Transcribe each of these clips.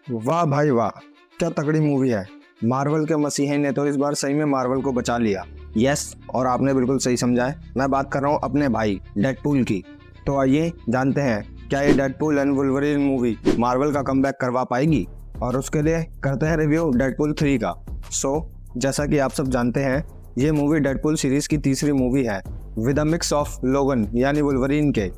वाह भाई वाह, क्या तगड़ी मूवी है। मार्वल के मसीहे ने तो इस बार सही में मार्वल को बचा लिया। यस, और आपने बिल्कुल सही समझा है, मैं बात कर रहा हूँ अपने भाई डेडपूल की। तो आइए जानते हैं क्या ये Deadpool and Wolverine movie Marvel का कमबैक करवा पाएगी, और उसके लिए करते हैं रिव्यू डेडपूल 3 का। जैसा कि आप सब जानते हैं, ये मूवी डेडपूल सीरीज की तीसरी मूवी है विद अ मिक्स ऑफ लोगन यानी वुल्वरीन के।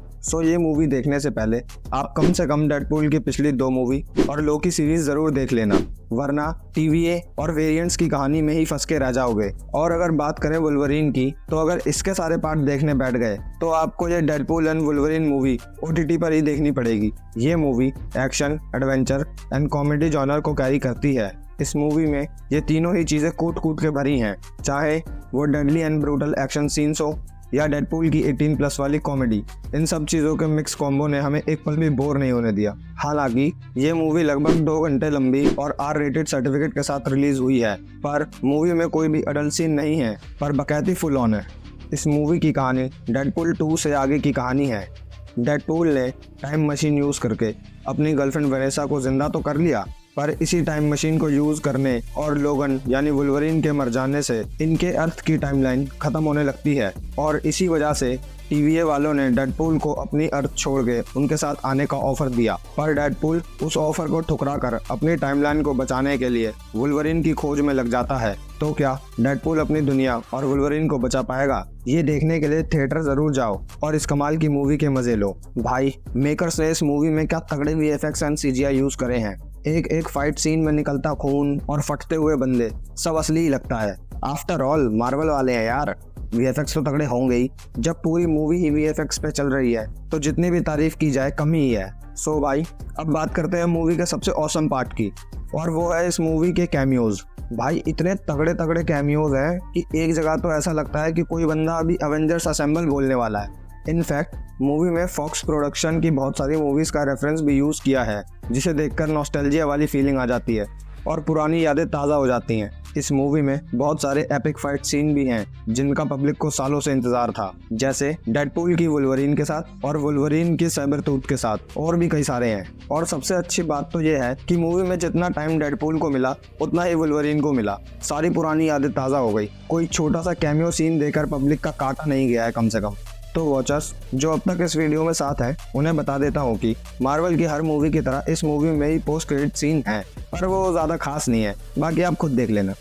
ये मूवी देखने से पहले आप कम से कम डेडपूल की पिछली 2 मूवी और लोकी सीरीज जरूर देख लेना, वरना टीवीए और वेरिएंट्स की कहानी में ही फंस के रह जाओगे। और अगर बात करें वुल्वरीन की, तो अगर इसके सारे पार्ट देखने बैठ गए तो आपको ये Deadpool and Wolverine movie OTT पर ही देखनी पड़ेगी। ये movie action, adventure and comedy genre को कैरी करती है। इस मूवी में ये तीनों ही चीजें कूट कूट के भरी हैं, चाहे वो deadly and brutal action scenes हो या डेडपूल की 18+ वाली कॉमेडी। इन सब चीज़ों के मिक्स कॉम्बो ने हमें एक पल भी बोर नहीं होने दिया। हालांकि ये मूवी लगभग 2 घंटे लंबी और R-रेटेड सर्टिफिकेट के साथ रिलीज हुई है, पर मूवी में कोई भी अडल्ट सीन नहीं है, पर बकैती फुल ऑन है। इस मूवी की कहानी डेडपूल 2 से आगे की कहानी है। डेडपूल ने टाइम मशीन यूज़ करके अपनी गर्लफ्रेंड वेनेसा को जिंदा तो कर लिया, पर इसी टाइम मशीन को यूज करने और लोगन यानी वुल्वरीन के मर जाने से इनके अर्थ की टाइमलाइन खत्म होने लगती है, और इसी वजह से टीवीए वालों ने डेडपूल को अपनी अर्थ छोड़ के उनके साथ आने का ऑफर दिया। पर डेडपूल उस ऑफर को ठुकरा कर अपनी टाइमलाइन को बचाने के लिए वुल्वरीन की खोज में लग जाता है। तो क्या डेडपूल अपनी दुनिया और वुल्वरीन को बचा पाएगा? ये देखने के लिए थिएटर जरूर जाओ और इस कमाल की मूवी के मजे लो। भाई, मेकर्स ने इस मूवी में क्या तगड़े VFX एंड CGI यूज करे हैं। एक एक फाइट सीन में निकलता खून और फटते हुए बंदे सब असली ही लगता है। आफ्टर ऑल मार्वल वाले हैं यार, VFX तो तगड़े होंगे ही। जब पूरी मूवी ही VFX पे चल रही है तो जितनी भी तारीफ की जाए कम ही है। भाई, अब बात करते हैं मूवी के सबसे ऑसम पार्ट की, और वो है इस मूवी के कैमियोज। भाई, इतने तगड़े तगड़े कैमियोज हैं कि एक जगह तो ऐसा लगता है कि कोई बंदा अभी अवेंजर्स असेंबल बोलने वाला है। इनफैक्ट मूवी में फॉक्स प्रोडक्शन की बहुत सारी मूवीज का रेफरेंस भी यूज किया है, जिसे देखकर नॉस्टैल्जिया वाली फीलिंग आ जाती है और पुरानी यादें ताज़ा हो जाती हैं। इस मूवी में बहुत सारे एपिक फाइट सीन भी हैं जिनका पब्लिक को सालों से इंतजार था, जैसे डेडपूल की वुल्वरीन के साथ और वुल्वरीन की सैबरटूथ के साथ, और भी कई सारे हैं। और सबसे अच्छी बात तो ये है कि मूवी में जितना टाइम डेडपूल को मिला उतना ही वुल्वरीन को मिला। सारी पुरानी यादें ताज़ा हो गई। कोई छोटा सा कैमियो सीन देकर पब्लिक का काटा नहीं गया है कम से कम। तो वॉचर्स जो अब तक इस वीडियो में साथ हैं, उन्हें बता देता हूँ कि मार्वल की हर मूवी की तरह इस मूवी में ही पोस्ट क्रेडिट सीन है, पर वो ज़्यादा खास नहीं है, बाकी आप खुद देख लेना।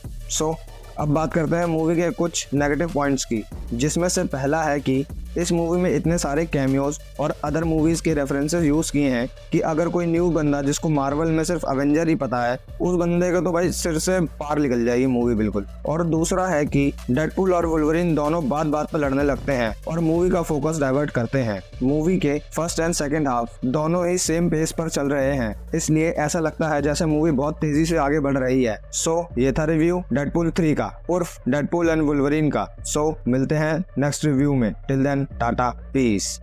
अब बात करते हैं मूवी के कुछ नेगेटिव पॉइंट्स की, जिसमें से पहला है कि इस मूवी में इतने सारे कैमियोज और अदर मूवीज़ के रेफरेंसेस यूज़ किए हैं कि अगर कोई न्यू बंदा जिसको मार्वल में सिर्फ अवेंजर ही पता है, उस बंदे का तो भाई सिर से पार निकल जाएगी मूवी बिल्कुल। और दूसरा है कि डेडपूल और वुल्वरीन दोनों बात बात पर लड़ने लगते हैं और मूवी का फोकस डाइवर्ट करते हैं। मूवी के फर्स्ट एंड सेकेंड हाफ दोनों ही सेम पेस पर चल रहे हैं, इसलिए ऐसा लगता है जैसे मूवी बहुत तेजी से आगे बढ़ रही है। ये था रिव्यू डेडपूल 3 का, उर्फ डेडपूल एंड वुल्वरीन का। मिलते हैं नेक्स्ट रिव्यू में। Till then, tata, piece.